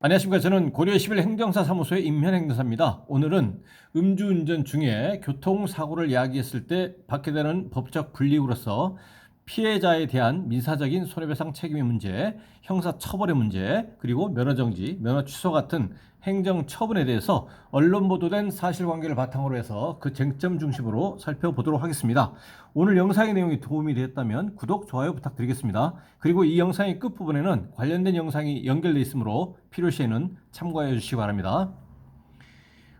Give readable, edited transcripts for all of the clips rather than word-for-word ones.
안녕하십니까. 저는 고려 11 행정사 사무소의 임현행정사입니다. 오늘은 음주운전 중에 교통사고를 야기했을 때 받게 되는 법적 불이익으로서 피해자에 대한 민사적인 손해배상 책임의 문제, 형사처벌의 문제, 그리고 면허정지, 면허취소 같은 행정처분에 대해서 언론 보도된 사실관계를 바탕으로 해서 그 쟁점 중심으로 살펴보도록 하겠습니다. 오늘 영상의 내용이 도움이 되었다면 구독, 좋아요 부탁드리겠습니다. 그리고 이 영상의 끝부분에는 관련된 영상이 연결되어 있으므로 필요시에는 참고해 주시기 바랍니다.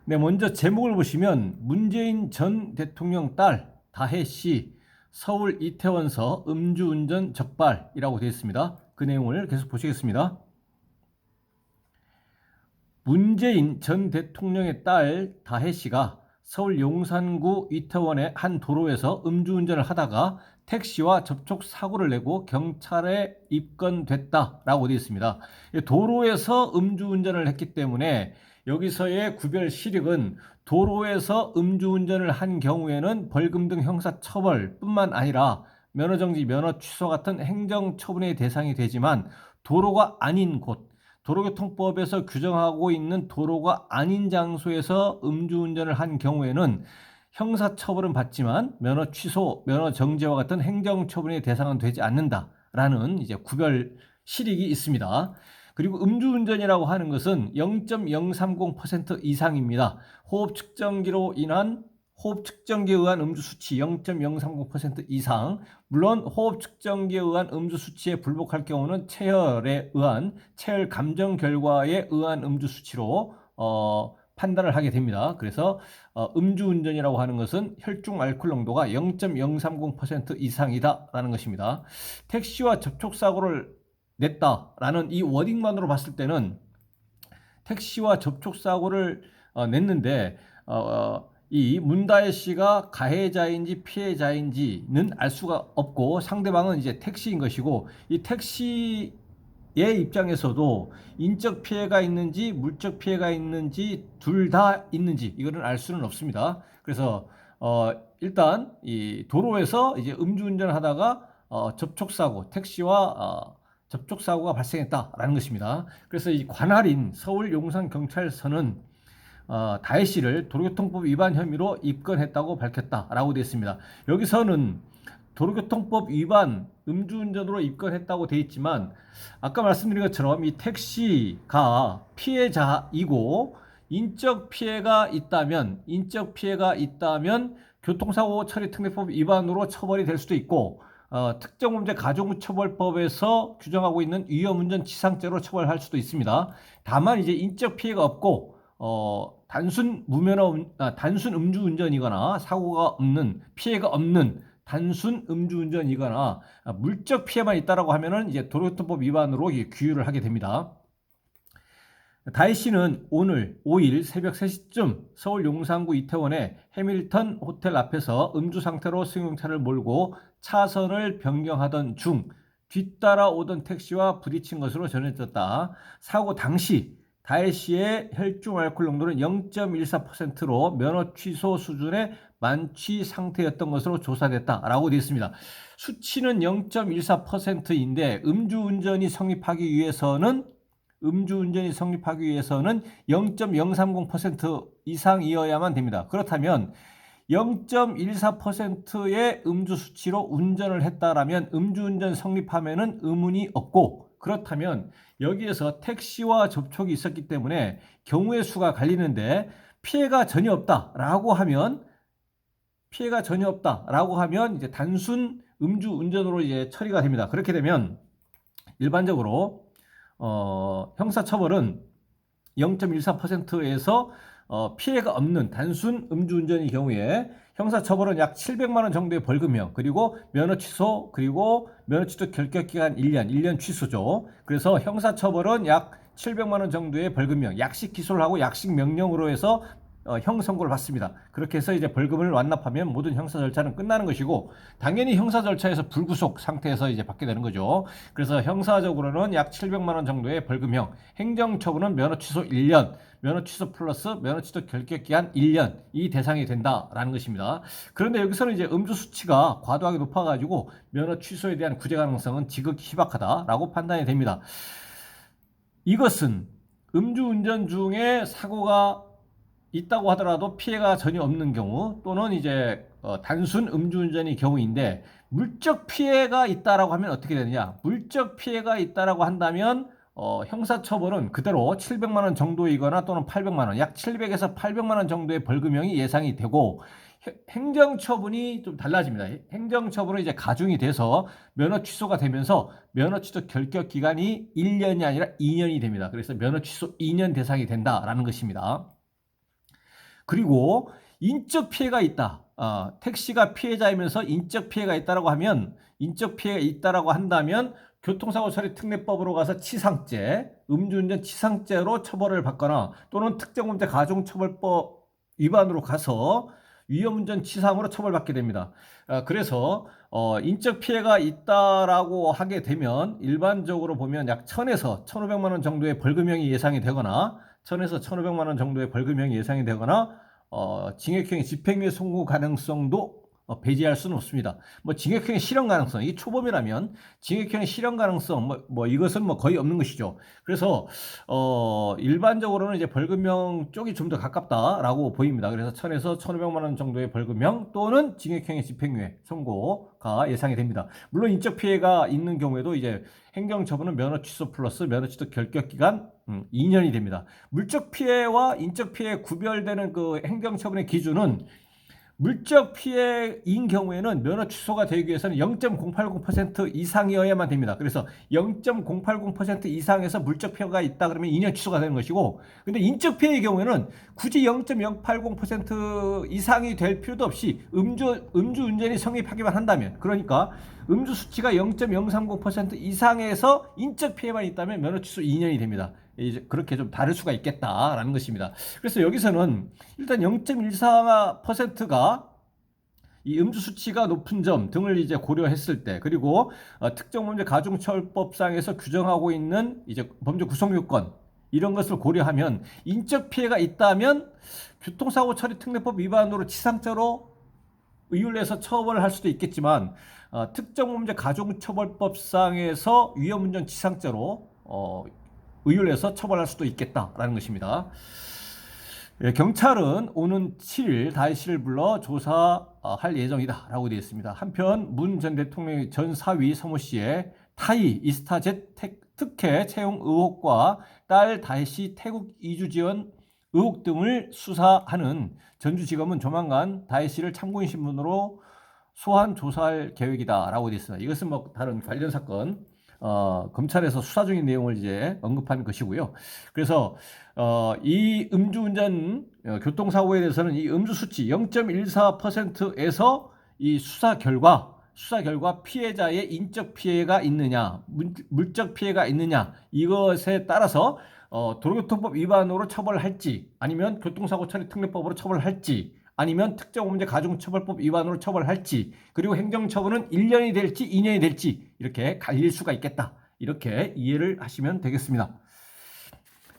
네, 먼저 제목을 보시면 문재인 전 대통령 딸 다혜 씨 서울 이태원서 음주운전 적발이라고 되어 있습니다. 그 내용을 계속 보시겠습니다. 문재인 전 대통령의 딸 다혜 씨가 서울 용산구 이태원의 한 도로에서 음주운전을 하다가 택시와 접촉 사고를 내고 경찰에 입건됐다라고 되어 있습니다. 도로에서 음주운전을 했기 때문에 여기서의 구별 시력은 도로에서 음주운전을 한 경우에는 벌금 등 형사처벌뿐만 아니라 면허정지, 면허취소 같은 행정처분의 대상이 되지만 도로가 아닌 곳, 도로교통법에서 규정하고 있는 도로가 아닌 장소에서 음주운전을 한 경우에는 형사처벌은 받지만 면허 취소, 면허 정지와 같은 행정처분의 대상은 되지 않는다라는 이제 구별 실익이 있습니다. 그리고 음주운전이라고 하는 것은 0.030% 이상입니다. 호흡 측정기에 의한 음주 수치 0.030% 이상, 물론 호흡 측정기에 의한 음주 수치에 불복할 경우는 체혈에 의한 체혈 감정 결과에 의한 음주 수치로 판단을 하게 됩니다. 그래서 음주운전이라고 하는 것은 혈중 알코올 농도가 0.030% 이상이다라는 것입니다. 택시와 접촉 사고를 냈다라는 이 워딩만으로 봤을 때는 택시와 접촉 사고를 냈는데 이 문다혜 씨가 가해자인지 피해자인지는 알 수가 없고 상대방은 이제 택시인 것이고, 이 택시의 입장에서도 인적 피해가 있는지 물적 피해가 있는지 둘 다 있는지 이거는 알 수는 없습니다. 그래서 일단 이 도로에서 이제 음주운전을 하다가 접촉 사고, 택시와 접촉 사고가 발생했다라는 것입니다. 그래서 이 관할인 서울 용산경찰서는 다혜 씨를 도로교통법 위반 혐의로 입건했다고 밝혔다라고 되어 있습니다. 여기서는 도로교통법 위반 음주운전으로 입건했다고 되어 있지만 아까 말씀드린 것처럼 이 택시가 피해자이고 인적 피해가 있다면 교통사고 처리 특례법 위반으로 처벌이 될 수도 있고, 특정범죄 가중처벌법에서 규정하고 있는 위험운전치상죄로 처벌할 수도 있습니다. 다만 이제 인적 피해가 없고 단순 음주운전이거나 사고가 없는, 피해가 없는 단순 음주운전이거나 물적 피해만 있다라고 하면은 이제 도로교통법 위반으로 규율을 하게 됩니다. 다혜 씨는 오늘 5일 새벽 3시쯤 서울 용산구 이태원의 해밀턴 호텔 앞에서 음주 상태로 승용차를 몰고 차선을 변경하던 중 뒤따라 오던 택시와 부딪힌 것으로 전해졌다. 사고 당시 다혜 씨의 혈중 알코올 농도는 0.14%로 면허 취소 수준의 만취 상태였던 것으로 조사됐다라고 되어 있습니다. 수치는 0.14%인데 음주운전이 성립하기 위해서는 0.030% 이상이어야만 됩니다. 그렇다면 0.14%의 음주 수치로 운전을 했다라면 음주운전 성립하면은 의문이 없고, 그렇다면 여기에서 택시와 접촉이 있었기 때문에 경우의 수가 갈리는데 피해가 전혀 없다라고 하면 이제 단순 음주운전으로 이제 처리가 됩니다. 그렇게 되면 일반적으로 형사처벌은 0.14%에서 피해가 없는 단순 음주운전의 경우에 형사처벌은 약 700만 원 정도의 벌금형, 그리고 면허취소, 그리고 면허취소 결격기간 1년 취소죠. 그래서 형사처벌은 약 700만 원 정도의 벌금형, 약식 기소를 하고 약식 명령으로 해서 형 선고를 받습니다. 그렇게 해서 이제 벌금을 완납하면 모든 형사 절차는 끝나는 것이고, 당연히 형사 절차에서 불구속 상태에서 이제 받게 되는 거죠. 그래서 형사적으로는 약 700만 원 정도의 벌금형, 행정처분은 면허 취소 1년, 면허 취소 플러스 면허 취소 결격 기한 1년 이 대상이 된다라는 것입니다. 그런데 여기서는 이제 음주 수치가 과도하게 높아가지고 면허 취소에 대한 구제 가능성은 지극히 희박하다라고 판단이 됩니다. 이것은 음주운전 중에 사고가 있다고 하더라도 피해가 전혀 없는 경우 또는 이제 단순 음주운전의 경우인데 물적 피해가 있다라고 하면 어떻게 되느냐? 물적 피해가 있다라고 한다면 형사처벌은 그대로 700만 원 정도이거나 또는 800만 원, 약 700에서 800만 원 정도의 벌금형이 예상이 되고 행정처분이 좀 달라집니다. 행정처분은 이제 가중이 돼서 면허 취소가 되면서 면허 취소 결격 기간이 1년이 아니라 2년이 됩니다. 그래서 면허 취소 2년 대상이 된다라는 것입니다. 그리고 인적 피해가 있다. 택시가 피해자이면서 인적 피해가 있다라고 하면 인적 피해가 있다라고 한다면 교통사고 처리 특례법으로 가서 치상죄, 음주운전 치상죄로 처벌을 받거나 또는 특정범죄 가중처벌법 위반으로 가서 위험운전 치상으로 처벌받게 됩니다. 그래서 인적 피해가 있다라고 하게 되면 일반적으로 보면 약 1000에서 1500만 원 정도의 벌금형이 예상이 되거나 1000에서 1500만 원 정도의 벌금형이 예상이 되거나 징역형의 집행유예 선고 가능성도 배제할 수는 없습니다. 뭐 징역형의 실현 가능성, 이 초범이라면 징역형의 실현 가능성, 이것은 거의 없는 것이죠. 그래서 일반적으로는 이제 벌금형 쪽이 좀 더 가깝다라고 보입니다. 그래서 1000에서 1500만 원 정도의 벌금형 또는 징역형의 집행유예 선고가 예상이 됩니다. 물론 인적 피해가 있는 경우에도 이제 행정처분은 면허 취소 플러스 면허 취소 결격 기간 2년이 됩니다. 물적 피해와 인적 피해 구별되는 그 행정처분의 기준은 물적 피해인 경우에는 면허 취소가 되기 위해서는 0.080% 이상이어야만 됩니다. 그래서 0.080% 이상에서 물적 피해가 있다 그러면 2년 취소가 되는 것이고, 근데 인적 피해의 경우에는 굳이 0.080% 이상이 될 필요도 없이 음주 운전이 성립하기만 한다면, 그러니까 음주 수치가 0.030% 이상에서 인적 피해만 있다면 면허 취소 2년이 됩니다. 이제 그렇게 좀 다를 수가 있겠다라는 것입니다. 그래서 여기서는 일단 0.14%가 이 음주 수치가 높은 점 등을 이제 고려했을 때, 그리고 특정범죄 가중처벌법상에서 규정하고 있는 이제 범죄 구성 요건 이런 것을 고려하면 인적 피해가 있다면 교통사고 처리 특례법 위반으로 치상죄로 의율내서 처벌할 수도 있겠지만 특정범죄 가중처벌법상에서 위험운전 치상죄로 의율내서 처벌할 수도 있겠다라는 것입니다. 경찰은 오는 7일 다혜씨를 불러 조사할 예정이다라고 되어 있습니다. 한편 문 전 대통령의 전 사위 서모 씨의 타이 이스타젯 특혜 채용 의혹과 딸 다혜씨 태국 이주 지원 의혹 등을 수사하는 전주지검은 조만간 다혜씨를 참고인 신분으로 소환 조사할 계획이다라고 되어 있습니다. 이것은 다른 관련 사건 검찰에서 수사 중인 내용을 이제 언급한 것이고요. 그래서 이 음주운전 교통사고에 대해서는 이 음주 수치 0.14%에서 이 수사 결과 피해자의 인적 피해가 있느냐, 물적 피해가 있느냐 이것에 따라서 도로교통법 위반으로 처벌할지 아니면 교통사고 처리 특례법으로 처벌할지 아니면 특정범죄 가중처벌법 위반으로 처벌할지, 그리고 행정처분은 1년이 될지 2년이 될지 이렇게 갈릴 수가 있겠다. 이렇게 이해를 하시면 되겠습니다.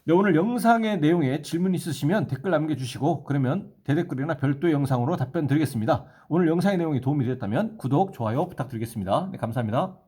네, 오늘 영상의 내용에 질문 있으시면 댓글 남겨주시고 그러면 대댓글이나 별도의 영상으로 답변 드리겠습니다. 오늘 영상의 내용이 도움이 되었다면 구독, 좋아요 부탁드리겠습니다. 네, 감사합니다.